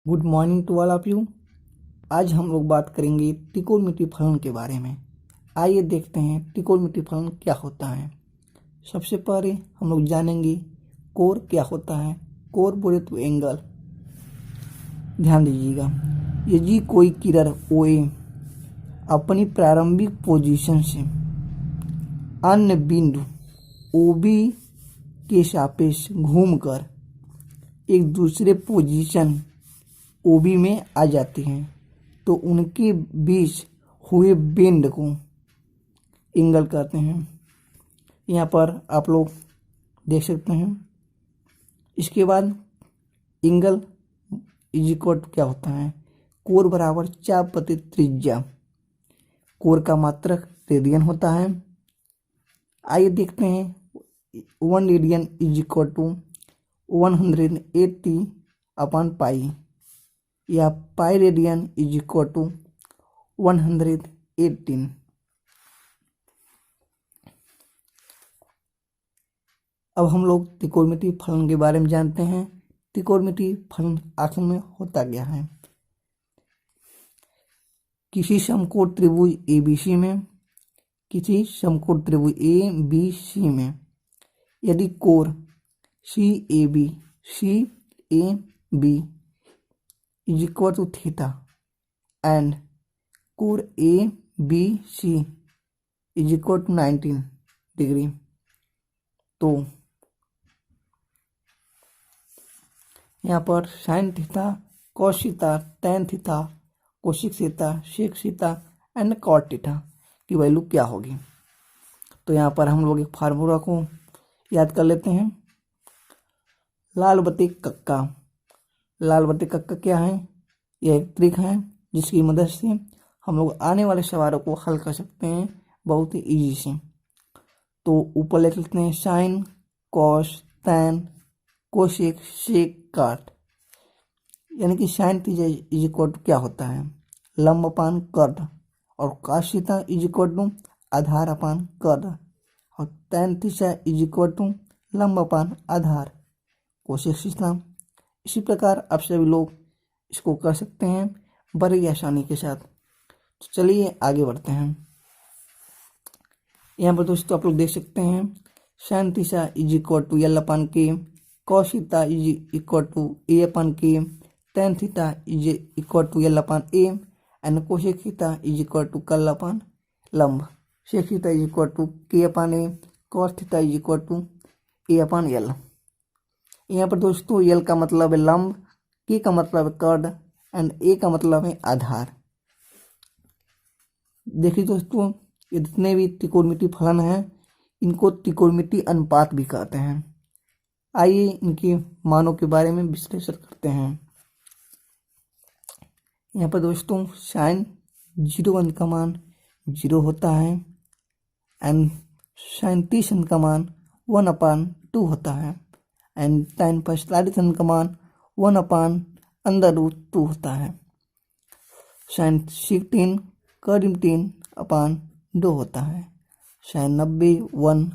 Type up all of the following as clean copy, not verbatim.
Good morning to all of you. आज हम लोग बात करेंगे त्रिकोणमितीय फलन के बारे में। आइए देखते हैं त्रिकोणमितीय फलन क्या होता है। सबसे पहले हम लोग जानेंगे कोण क्या होता है। कोण बोले तो एंगल। ध्यान दीजिएगा, यदि कोई किरण OA अपनी प्रारंभिक पोजीशन से अन्य बिंदु OB के सापेक्ष घूमकर एक दूसरे पोजीशन OB में आ जाती हैं तो उनके बीच हुए बेंड को एंगल कहते हैं। यहाँ पर आप लोग देख सकते हैं। इसके बाद एंगल इज इक्वल टू क्या होता है, कोण बराबर चाप प्रति त्रिज्या। कोण का मात्रक रेडियन होता है। आइए देखते हैं 1 radian is equal to 180 upon pi, या pi radian is equal to 118। अब हम लोग त्रिकोणमितीय फलन के बारे में जानते हैं। त्रिकोणमितीय फलन आखिर में होता क्या है। किसी समकोण त्रिभुज ABC में, किसी समकोण त्रिभुज ABC में यदि कोण CAB is equal to theta and कोण ABC is equal to 19 degree, तो यहाँ पर sine theta, cos theta, tan theta, cosec theta, sec theta and cot theta की वैल्यू क्या होगी। तो यहाँ पर हम लोग एक फार्मूला को याद कर लेते हैं। लाल बटे कक्का। लाल बटे कक्का क्या है, यह एक ट्रिक है जिसकी मदद से हम लोग आने वाले सवालों को हल कर सकते हैं बहुत ही इजी से। तो ऊपर लिख लेते हैं sine, cos, tan, cosec, sec, cot. यानी कि sine theta is equal to क्या होता है, लंब अपान कर्ण, और cos theta is equal to आधार अपान कर्ण, और tan theta is equal to लंब अपान आधार कोसेक थीटा। इसी प्रकार आप सभी लोग इसको कर सकते हैं बड़ी आसानी के साथ। तो चलिए आगे बढ़ते हैं। यहाँ पर दोस्तों आप लोग देख सकते हैं sine theta is equal to L upon K, cos theta is equal to A upon K, tan theta is equal to L upon A and cosec theta is equal to कर्ल अपान लंब, sec theta is equal to K upon A, cos theta is equal to A upon L। यहाँ पर दोस्तों L का मतलब है लंब, K का मतलब है कर्ण एंड A का मतलब है आधार। देखिए दोस्तों, ये जितने भी त्रिकोणमितीय फलन हैं इनको त्रिकोणमितीय अनुपात भी कहते हैं। आइए इनके मानों के बारे में विश्लेषण करते हैं। यहाँ पर दोस्तों साइन 0 का मान 0 होता है एंड साइन 30 का मान 1/2 होता है एंड टैन 45 का मान 1/√2 होता है। साइन 16 कर्म 3/2 होता है। साइन 90 1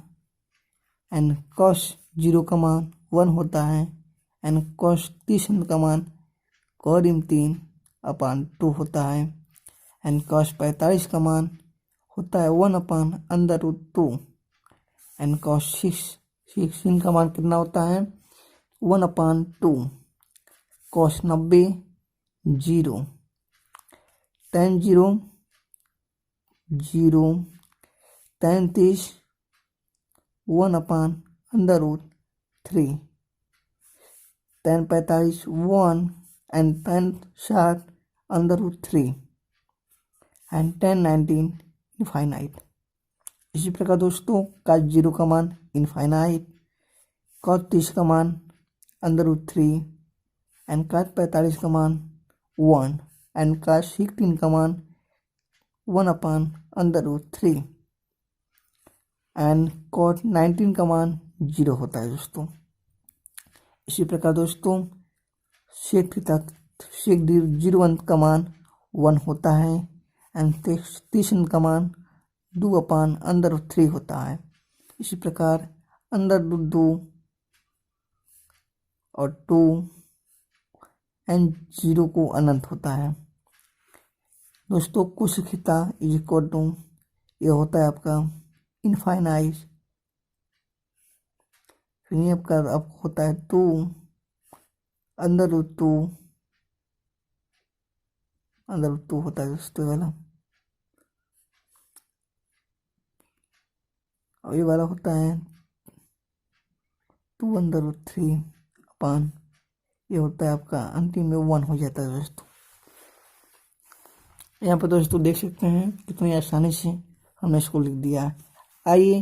एंड कॉस 0 का मान 1 होता है एंड कॉस 30 का मान कर्म 3/2 होता है एंड कॉस 45 का मान होता है 1/√2 एंड कॉस 16 का मान कितना होता है 1/2। Cos 90 0, tan 0 0, tan 30 1/√3, tan 45 1 and tan 60√3 and tan 19 infinite. इसी प्रकार दोस्तों कॉस 0 का मान इनफाइनाइट, कॉस 30 का मान √3 एंड कॉस 45 का मान 1 एंड कॉस 16 का मान 1/√3 एंड कॉस 19 का मान 0 होता है दोस्तों। इसी प्रकार दोस्तों सेक 0 का मान 1 होता है एंड 30 का मान 2/√3 होता है। इसी प्रकार √2 और 2 एन 0 को अनंत होता है। दोस्तों cosec theta is equal to, ये होता है आपका इनफाइनाइट, फिर ये आपका अब होता है 2 अंडर रूट 2 होता है दोस्तों वाला, और ये वाला होता है 2 अंडर रूट 3 अपान, ये होता है आपका अंतिम में 1 हो जाता है दोस्तों। यहाँ पर दोस्तों देख सकते हैं कितनी आसानी से हमने इसको लिख दिया है। आइए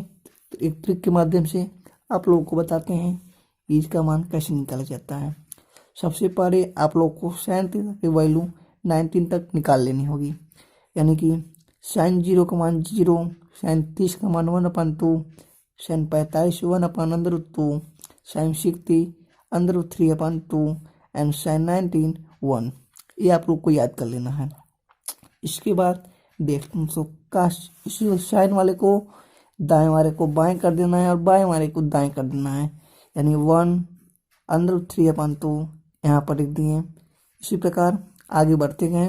एक ट्रिक के माध्यम से आप लोगों को बताते हैं कि इसका मान कैसे निकाला जाता है। सबसे पहले आप लोग को साइन थीटा की वैल्यू 19 तक निकाल लेनी होगी, यानी कि साइन 0 का मान 0, साइन 30 का मान 1/2, साइन 45 1/2, साइन 60 √3/2 एंड साइन 19 1। ये आप लोग को याद कर लेना है। इसके बाद देखते हैं तो काश इसी साइन वाले को दाएं वाले को बाएं कर देना है और बाएं वाले को दाएं कर देना है, यानी 1√3/2 यहाँ पर लिख दिए। इसी प्रकार आगे बढ़ते गए,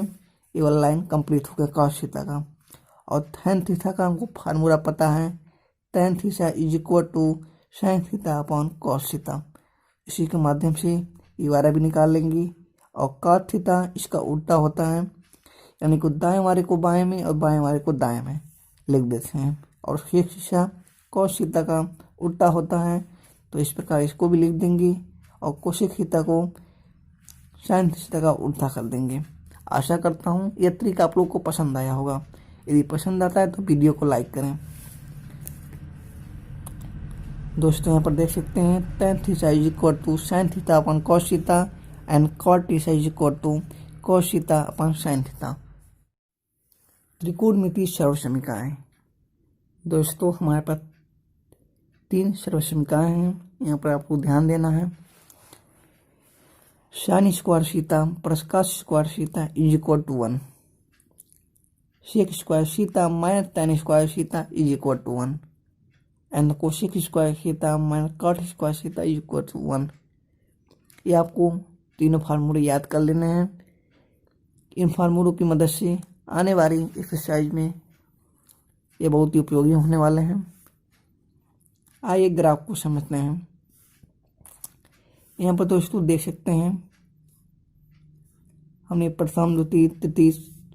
ये वाला लाइन कंप्लीट हो गया कॉस थीटा का। और tan थीटा का हमको फार्मूला पता है, tan theta is equal to sine theta upon cos theta. इसी के माध्यम से ये वाला भी निकाल लेंगे। और cot थीटा इसका उल्टा होता है, यानी कि दाएं वाले को बाएं में और बाएं वाले को दाएं में लिख देते हैं। और शेष हिस्सा कॉस थीटा का उल्टा होता है, तो इस प्रकार इसको भी लिख देंगे और कोसेक थीटा को साइन थीटा का उल्टा कर देंगे। आशा करता हूँ यह ट्रिक आप लोग को पसंद आया होगा। यदि पसंद आता है तो वीडियो को लाइक करें। दोस्तों यहाँ पर देख सकते हैं tan theta is equal to sine theta upon cos theta and cot theta is equal to cos theta upon sine theta. त्रिकोणमितीय सर्वसमीकरण। दोस्तों हमारे पास 3 सर्वसमीकरण हैं, यहाँ पर आपको ध्यान देना है। Sine square theta plus cos square theta is equal to 1, sec square theta minus tan square theta is equal to 1 and cosec square theta minus cot square theta is equal to 1। ये आपको तीनों फार्मूले याद कर लेने हैं। इन फार्मूलों की मदद से आने वाली एक्सरसाइज में ये बहुत ही उपयोगी होने वाले हैं। आइए ग्राफ को समझते हैं। यहाँ पर दोस्तों देख सकते हैं हमने प्रथम द्वितीय तृतीय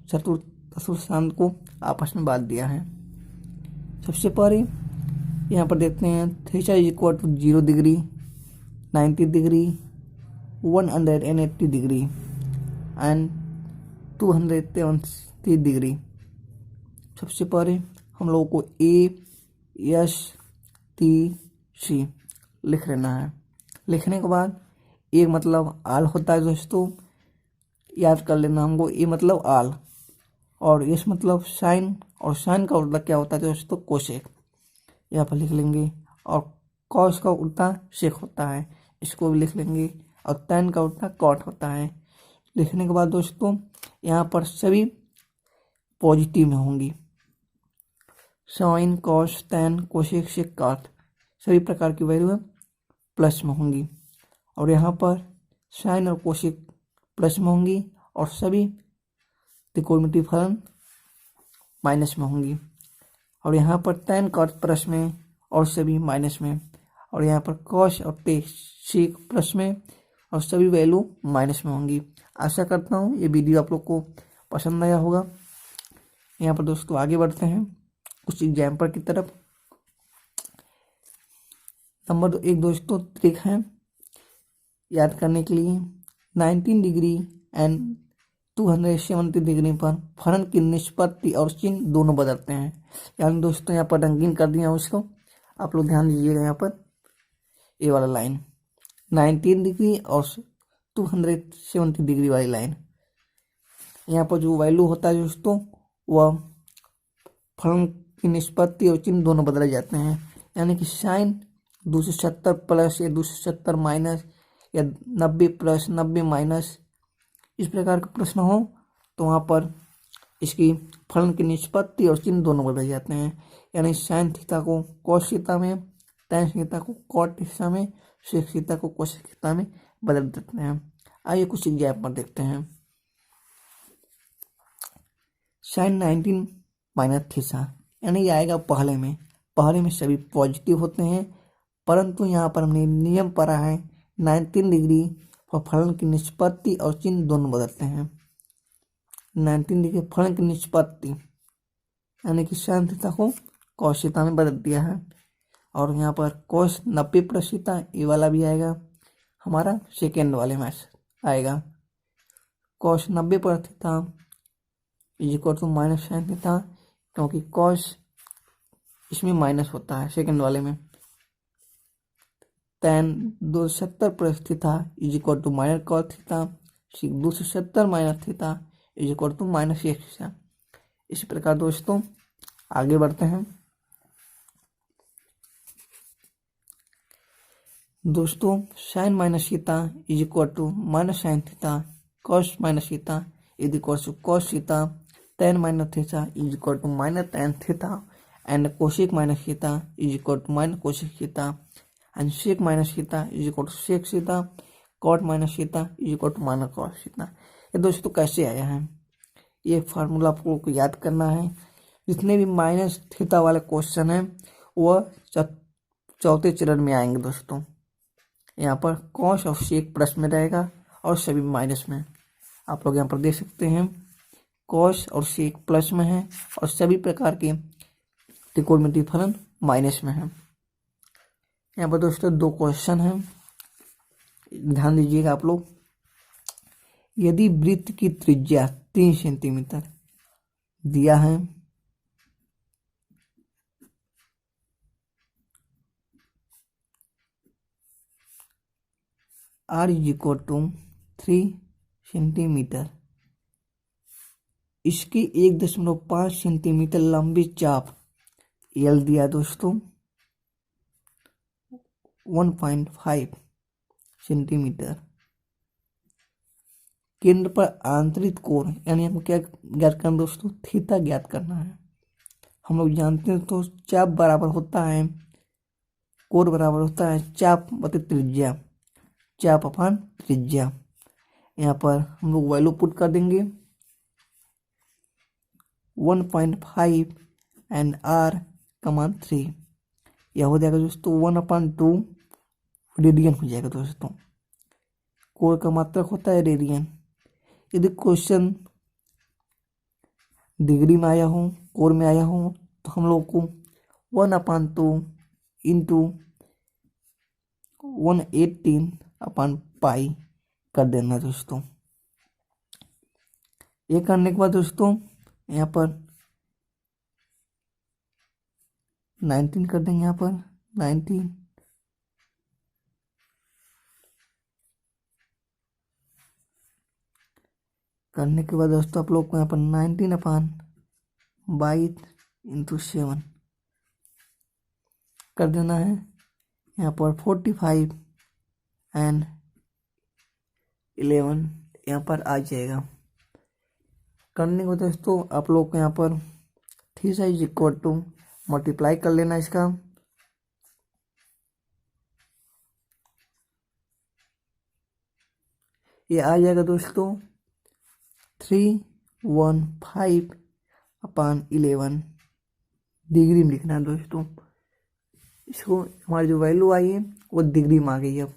चतुर्थ चतुर्थांश को आपस में बांट दिया है। सबसे पहले यहाँ पर देखते हैं theta is equal to 0 degree, 90 degree, 180 degree and 270 degree. सबसे पहले हम लोगों को ASTC लिख लेना है। लिखने के बाद ए मतलब आल होता है दोस्तों, याद कर लेना हमको। ए मतलब आल और एस मतलब साइन, और साइन का उल्टा क्या होता है दोस्तों? कोसेक। यहाँ पर लिख लेंगे। और कॉस का उल्टा सेक होता है, इसको भी लिख लेंगे। और टैन का उल्टा कॉट होता है। लिखने के बाद दोस्तों यहाँ पर सभी पॉजिटिव में होंगी। साइन, कॉस, टैन, कोसेक, सेक, कॉट सभी प्रकार की वैल्यू प्लस में होंगी। और यहाँ पर साइन और कोसेक प्लस में होंगी और सभी त्रिकोणमितीय फलन माइनस में होंगी। और यहाँ पर टैन कॉट प्लस में और सभी माइनस में। और यहाँ पर कॉस और सेक प्लस में और सभी वैल्यू माइनस में होंगी। आशा करता हूँ ये वीडियो आप लोग को पसंद आया होगा। यहाँ पर दोस्तों आगे बढ़ते हैं कुछ एग्जाम्पल की तरफ। नंबर 1 दोस्तों ट्रिक है याद करने के लिए। 19 डिग्री एंड 270 डिग्री पर फलन की निष्पत्ति और चिन्ह दोनों बदलते हैं। यानी दोस्तों यहाँ पर रंगीन कर दिया उसको, आप लोग ध्यान दीजिएगा। यहाँ पर ये वाला लाइन 19 डिग्री और 270 डिग्री वाली लाइन, यहाँ पर जो वैल्यू होता है दोस्तों वह फलन की निष्पत्ति और चिन्ह दोनों बदले जाते हैं। यानी कि साइन 270 प्लस या 270 माइनस या 90 प्लस 90 माइनस, इस प्रकार का प्रश्न हो तो वहाँ पर इसकी फलन की निष्पत्ति और चिन्ह दोनों बदल जाते हैं। यानी साइन थीटा को कॉस थीटा में, टैन थीटा को कॉट थीटा में, सेक थीटा को कोसेक थीटा में बदल देते हैं। आइए कुछ एग्जाम्पल देखते हैं। साइन 19 माइनस थीटा, यानी ये आएगा पहले में सभी पॉजिटिव होते हैं, परंतु यहाँ पर हमने नियम पढ़ा है 19 डिग्री और फलन की निष्पत्ति और चिन्ह दोनों बदलते हैं। 19 डिग्री फलन की निष्पत्ति यानी कि साइन थीटा को कॉस थीटा में बदल दिया है, और यहाँ पर कॉस 90 प्लस थीटा ये वाला भी आएगा, हमारा सेकेंड वाले में आएगा cos 90 plus theta is equal to minus sine theta, क्योंकि कॉस इसमें माइनस होता है सेकेंड वाले में। tan 270 plus theta is equal to minus cos theta, 270 minus theta is equal to minus एक थीटा। इसी प्रकार दोस्तों आगे बढ़ते हैं। दोस्तों sine minus theta is equal to minus sine theta, cos minus theta is equal to cos theta, tan minus theta is equal to minus tan theta, and cosec minus theta is equal to minus cosec theta, and sec minus theta is equal to sec theta, cot minus theta is equal to minus cot theta. ये दोस्तों कैसे आया है, ये formula आपको याद करना है। जितने भी माइनस थीटा वाले क्वेश्चन हैं वह चौथे चरण में आएंगे दोस्तों। यहाँ पर कॉस और सेक प्लस में रहेगा और सभी माइनस में। आप लोग यहाँ पर देख सकते हैं कॉस और सेक प्लस में है और सभी प्रकार के त्रिकोणमितीय फलन माइनस में है। यहाँ पर दोस्तों दो क्वेश्चन हैं, ध्यान दीजिएगा आप लोग। यदि वृत्त की त्रिज्या 3 सेंटीमीटर दिया है r is equal to 3 centimetre, इसकी 1.5 सेंटीमीटर लंबी चाप L दिया दोस्तों, 1.5 सेंटीमीटर। केंद्र पर आंतरिक कोण यानी हमको क्या ज्ञात करना दोस्तों, थीटा ज्ञात करना है। हम लोग जानते हैं तो चाप बराबर होता है, कोण बराबर होता है चाप बटे त्रिज्या, चाप अपान त्रिज्या। यहाँ पर हम लोग वैल्यू पुट कर देंगे 1.5 एंड r का मान 3, यह हो जाएगा दोस्तों 1/2 रेडियन हो जाएगा दोस्तों। कोण का मात्रक होता है रेडियन। यदि क्वेश्चन डिग्री में आया हो, कोण में आया हो, तो हम लोग को 1/2 इंटू 118/पाई कर देना दोस्तों। ये करने के बाद दोस्तों यहाँ पर 19 कर देंगे, यहाँ पर 19 करने के बाद दोस्तों आप लोग को यहाँ पर 19/22 इंटू 7 कर देना है। यहाँ पर 45 एंड 11 यहाँ पर आ जाएगा। करने को दोस्तों आप लोग को यहाँ पर theta is equal to multiply कर लेना इसका, ये आ जाएगा दोस्तों 315/11 डिग्री में लिखना है दोस्तों। इसको हमारी जो वैल्यू आई है वो डिग्री में आ गई अब,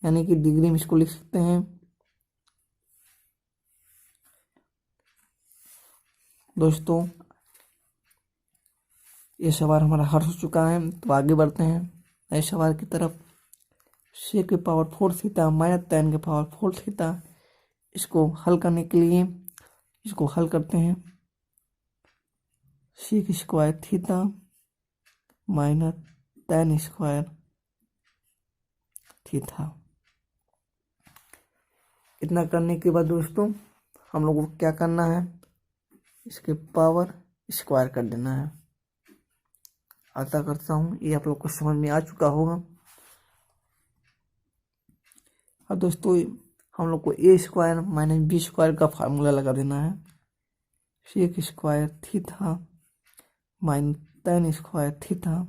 यानी कि डिग्री में इसको लिख सकते हैं। दोस्तों ये सवाल हमारा हल हो चुका है, तो आगे बढ़ते हैं नए सवाल की तरफ। सेक की पावर 4 थीटा माइनस tan की पावर 4 थीटा, इसको हल करने के लिए इसको हल करते हैं। Sec square theta minus tan square theta. इतना करने के बाद दोस्तों हम लोग को क्या करना है, इसके पावर स्क्वायर कर देना है। आशा करता हूँ ये आप लोग को समझ में आ चुका होगा। अब दोस्तों हम लोग को a square minus b square का फार्मूला लगा देना है। Sec square theta minus tan square theta,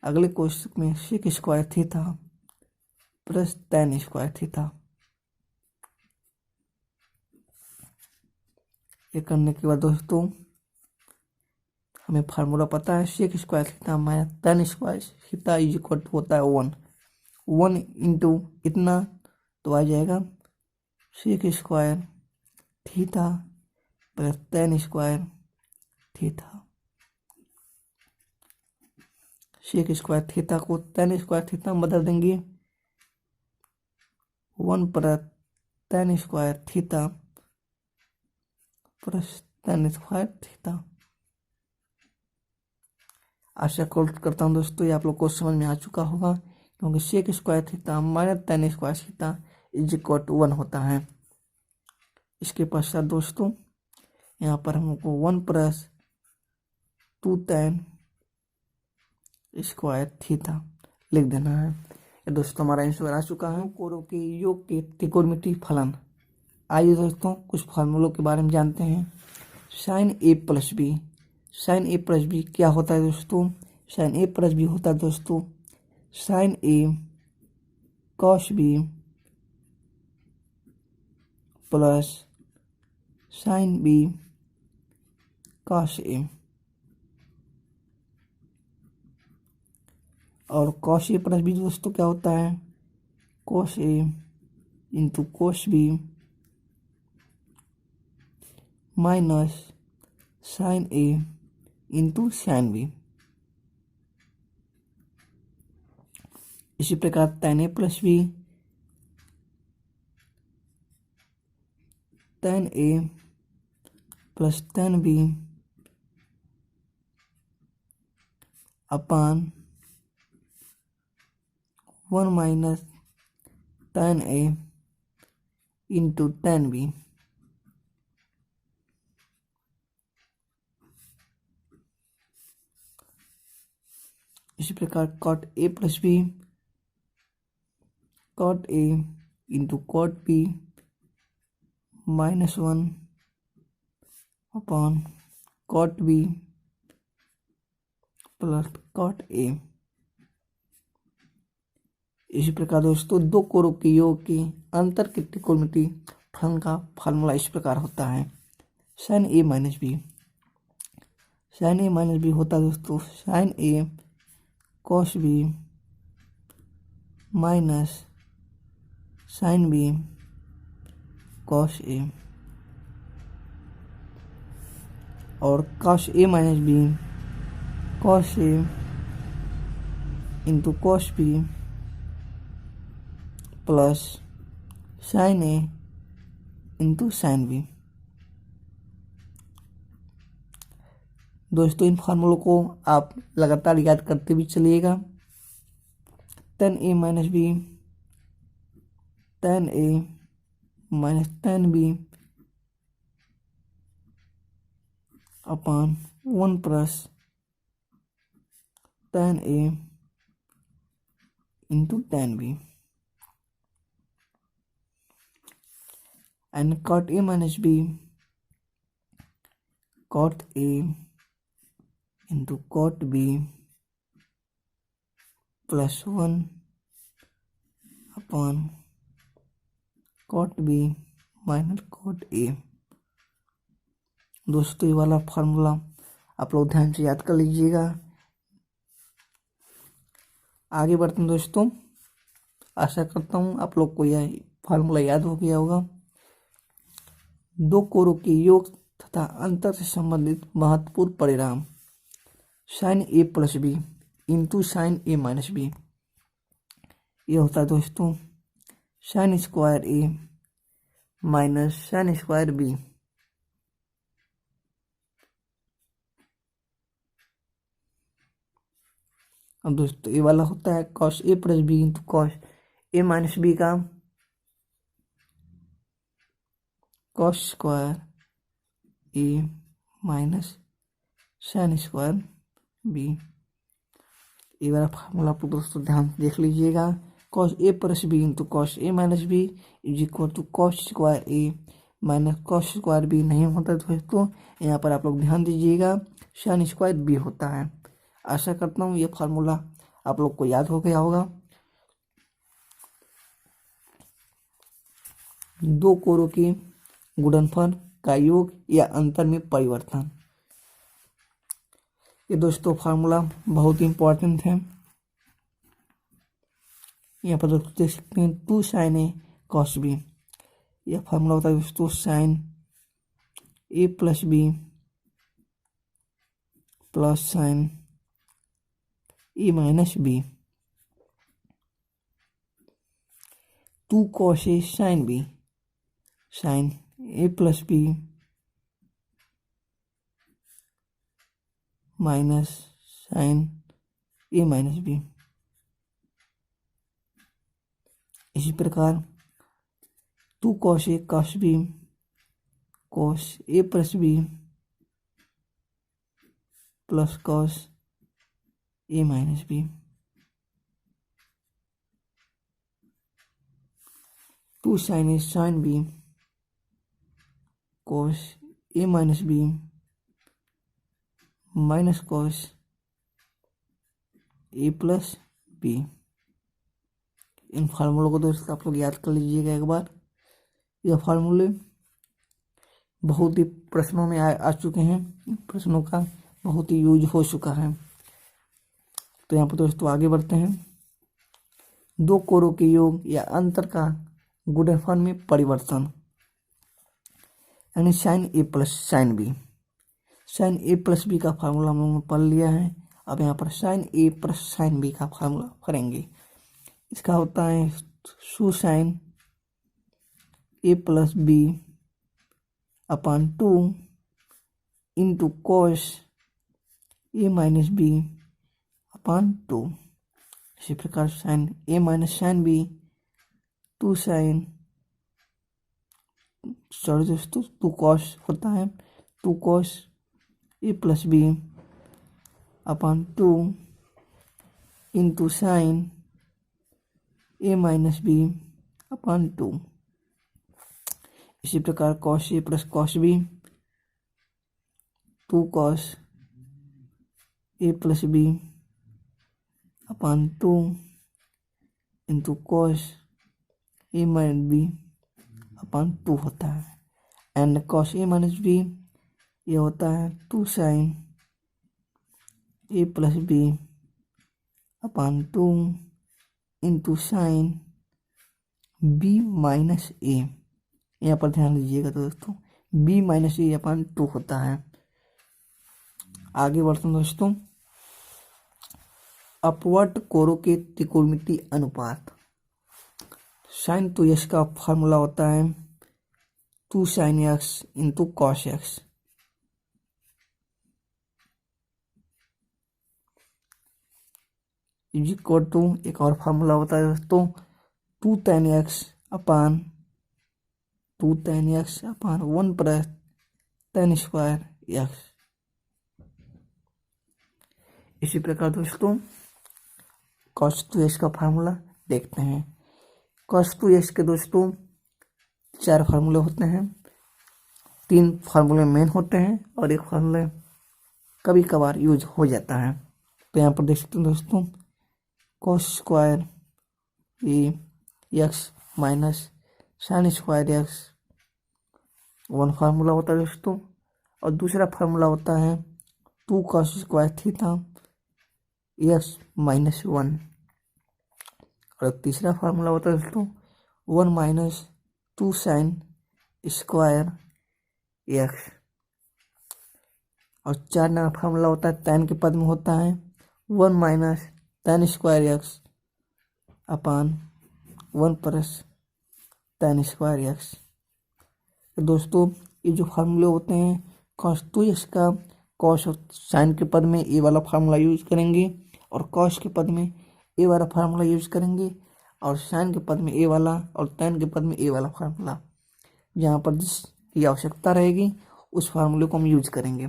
अगले क्वेश्चन में sec square theta plus tan square theta. ये करने के बाद दोस्तों हमें फार्मूला पता है, sec square theta minus tan square theta is equal to होता है 1 इंटू इतना, तो आ जाएगा sec square theta plus tan square theta. Sec square theta को tan स्क्वायर थीटा में बदल देंगे, 1 plus tan square theta plus tan square theta. आशा करता हूँ दोस्तों ये आप लोग को समझ में आ चुका होगा, क्योंकि sec square theta minus tan square theta is equal to 1 होता है। इसके पश्चात दोस्तों यहाँ पर हमको 1 प्लस 2 tan स्क्वायर थीटा लिख देना है। ये दोस्तों हमारा आंसर आ चुका है। कोरों के योग के त्रिकोणमितीय फलन। आइए दोस्तों कुछ फार्मूलों के बारे में जानते हैं। साइन ए प्लस बी, साइन ए प्लस बी क्या होता है दोस्तों? साइन ए प्लस बी होता है दोस्तों sine a cos b plus sine b cos a. और कॉस ए प्लस बी दोस्तों क्या होता है? Cos a into cos b minus sine a into sine b. इसी प्रकार tan a plus b, tan a plus tan b upon 1 minus tan A into tan b. इसी प्रकार cot a plus b, cot A into cot B minus 1 upon cot B plus cot ए। इसी प्रकार दोस्तों दो कोरों के योग के अंतर के त्रिकोणमितीय फलन का फार्मूला इस प्रकार होता है। साइन ए माइनस बी, साइन ए माइनस बी होता है दोस्तों sine a cos b minus sine b cos a. और cos A minus b cos a into cos b plus sine a into sine b. दोस्तों इन फार्मूलों को आप लगातार याद करते भी चलिएगा। tan A minus B, tan A minus tan B upon 1 plus tan A into tan B. And cot A minus B, cot A into cot B plus 1 upon cot B minus cot A. दोस्तों ये वाला formula आप लोग ध्यान से याद कर लीजिएगा। आगे बढ़ते हैं दोस्तों। आशा करता हूँ आप लोग को यह फार्मूला याद हो गया होगा। दो कोरों के योग तथा अंतर से संबंधित महत्वपूर्ण परिणाम। साइन ए प्लस बी इंटू साइन ए माइनस बी, ये होता है दोस्तों sine square A minus sine square B. अब दोस्तों ये वाला होता है कॉस ए प्लस बी इंटू कॉस ए माइनस बी का cos square A minus sine square B. ये वाला फार्मूला आप दोस्तों ध्यान से देख लीजिएगा। Cos A plus B into cos A minus B is equal to cos square A minus cos square B नहीं होता दोस्तों, यहाँ पर आप लोग ध्यान दीजिएगा साइन स्क्वायर बी होता है। आशा करता हूँ ये फार्मूला आप लोग को याद हो गया होगा। दो कोरों के गुणनफल का योग या अंतर में परिवर्तन। ये दोस्तों फार्मूला बहुत ही इंपॉर्टेंट है। यहाँ पर दोस्तों देख सकते हैं 2 sin a cos b। यह फार्मूला होता है दोस्तों sin a plus b plus sin a minus b. 2 cos a sin b sin a plus b minus sin a minus b. इसी प्रकार 2 cos a cos b cos a plus b plus cos a minus b. 2 sin a sin b cos a minus b minus cos a plus b. इन फार्मूलों को दोस्तों आप लोग याद कर लीजिएगा एक बार। यह फार्मूले बहुत ही प्रश्नों में आ चुके हैं, प्रश्नों का बहुत ही यूज हो चुका है। तो यहाँ पर दोस्तों आगे बढ़ते हैं। दो कोरों के योग या अंतर का गुणनफल में परिवर्तन, यानी साइन ए प्लस साइन बी। साइन ए प्लस बी का फार्मूला हम लोगों ने पढ़ लिया है। अब यहाँ पर साइन ए प्लस साइन बी का फार्मूला करेंगे। इसका होता है सु साइन ए plus b upon 2 into cos ए माइनस बी अपॉन 2। इसी प्रकार साइन ए minus sine b 2 sine sorry दोस्तों 2 कॉस होता है 2 कॉस ए plus b upon 2 into sine ए माइनस बी अपॉन 2। इसी प्रकार कॉस ए प्लस कॉस बी 2 कॉस ए plus b upon 2 into cos ए minus b upon 2 होता है। And cos A minus B ये होता है 2 sine A plus b upon 2 into sine b minus a. यहाँ पर ध्यान दीजिएगा दोस्तों बी माइनस ए अपॉन 2 होता है। आगे बढ़ते हैं दोस्तों। अपवर्त कोरों के त्रिकोणमितीय अनुपात। साइन टू एक्स का फॉर्मूला होता है 2 sine x into cos x. Equal to एक और फार्मूला होता है दोस्तों 2 tan x upon 1 plus tan square x। इसी प्रकार दोस्तों cos 2x का फार्मूला देखते हैं। cos 2x के दोस्तों 4 फार्मूले होते हैं। 3 फार्मूले मेन होते हैं और एक फार्मूले कभी कभार यूज हो जाता है। तो यहाँ पर देख सकते हैं दोस्तों cos square a x minus sine square x 1 formula होता है दोस्तों। और दूसरा फार्मूला होता है 2 cos square theta x minus 1। और तीसरा फार्मूला होता है दोस्तों 1 माइनस 2 साइन स्क्वायर एक्स। और 4 नंबर फार्मूला होता है tan के पद में होता है 1 minus tan square x upon 1 plus tan square x. तो दोस्तों ये जो फार्मूले होते हैं cos 2x का cos और साइन के पद में ए वाला फार्मूला यूज करेंगे और cos के पद में ए वाला फार्मूला यूज करेंगे और साइन के पद में ए वाला और tan के पद में ए वाला फार्मूला। जहाँ पर जिसकी आवश्यकता रहेगी उस फार्मूले को हम यूज करेंगे।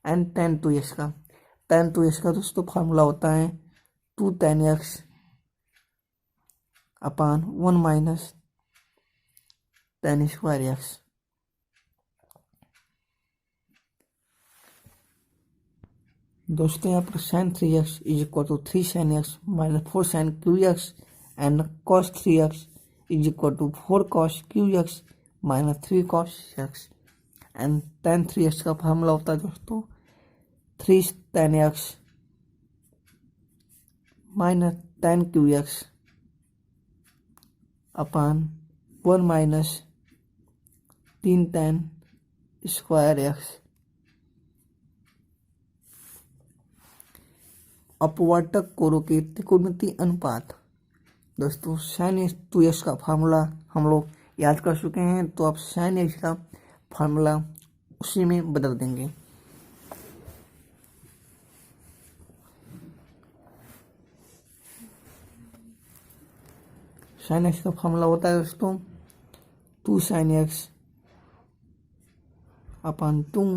एंड tan 2x का दोस्तों फार्मूला होता है 2 tan x upon 1 minus tan square x. दोस्तों यहाँ पर sine 3x is equal to 3 sine x minus 4 sine cube x and cos 3x is equal to 4 cos cube x minus 3 cos x. And tan 3x का formula होता है दोस्तों 3 tan x minus tan cube x upon 1 minus 3 tan square x. अपवर्तक कोणों के त्रिकोणमितीय अनुपात। दोस्तों sin x 2x का फार्मूला हम लोग याद कर चुके हैं, तो आप sin x का फार्मूला उसी में बदल देंगे। sin x का फार्मूला होता है दोस्तों 2 sin x अपान 2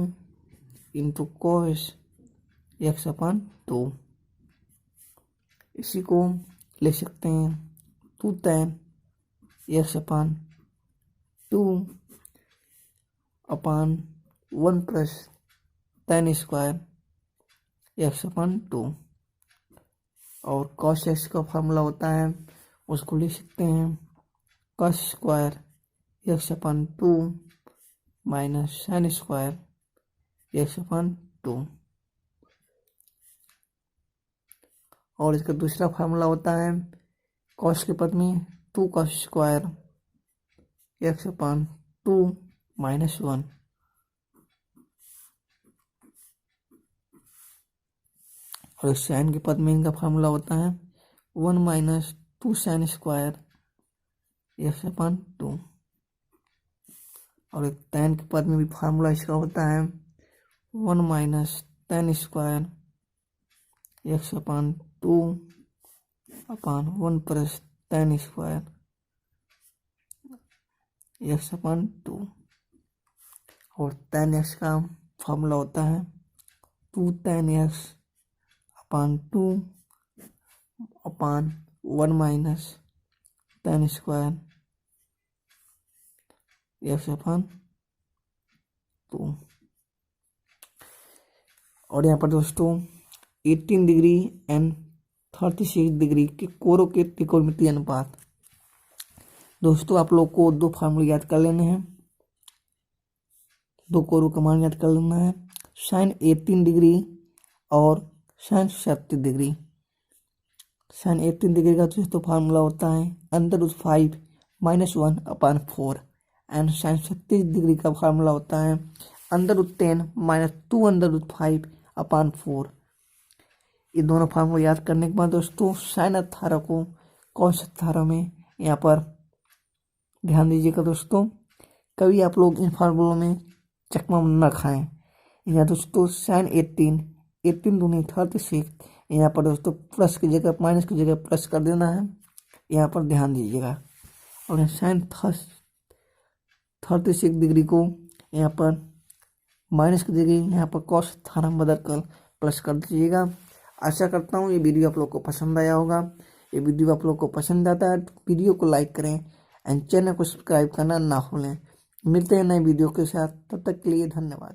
इंटू cos x अपान 2। इसी को लिख सकते हैं 2 tan x अपान 2 अपान 1 प्लस tan स्क्वायर x अपान 2। और cos x का फार्मूला होता है, उसको लिख सकते हैं cos स्क्वायर x अपान 2 माइनस sin स्क्वायर x अपान 2। और इसका दूसरा फार्मूला होता है cos के पद में 2 cos स्क्वायर x अपान 2 माइनस 1। और sin के पद में इनका फार्मूला होता है 1 माइनस 2 sin स्क्वायर x अपान 2। और एक tan के पद में भी फार्मूला इसका होता है 1 माइनस tan स्क्वायर x अपान 2 अपान 1 प्लस tan स्क्वायर x अपान 2। और tan x का फार्मूला होता है 2 tan x अपान 2 अपान 1 माइनस tan स्क्वायर x अपान 2। और यहाँ पर दोस्तों 18 डिग्री एंड 36 डिग्री के कोणों के त्रिकोणमितीय अनुपात। दोस्तों आप लोग को दो फार्मूले याद कर लेने हैं, दो कोणों का मान याद कर लेना है, sin 18 डिग्री और sin 37 डिग्री। sin 18 डिग्री का दोस्तों फार्मूला होता है √5 minus 1 upon 4। And sin 37 degree का फार्मूला होता है √10 माइनस 2 √5 अपान 4। ये दोनों फार्मूला याद करने के बाद दोस्तों sin 18 को cos 18 में यहाँ पर ध्यान दीजिएगा दोस्तों, कभी आप लोग इन फार्मूलों में चकमा न खाएं। यहाँ दोस्तों sin 18 दूनी 36, यहाँ पर दोस्तों प्लस की जगह माइनस की जगह प्लस कर देना है, यहाँ पर ध्यान दीजिएगा। और sin 36 डिग्री को यहाँ पर माइनस की जगह यहाँ पर cos 18 बदल कर प्लस कर दीजिएगा। आशा करता हूँ ये वीडियो आप लोग को पसंद आया होगा। ये वीडियो आप लोग को पसंद आता है तो वीडियो को लाइक करें एंड चैनल को सब्सक्राइब करना ना भूलें। मिलते हैं नए वीडियो के साथ, तब तक के लिए धन्यवाद।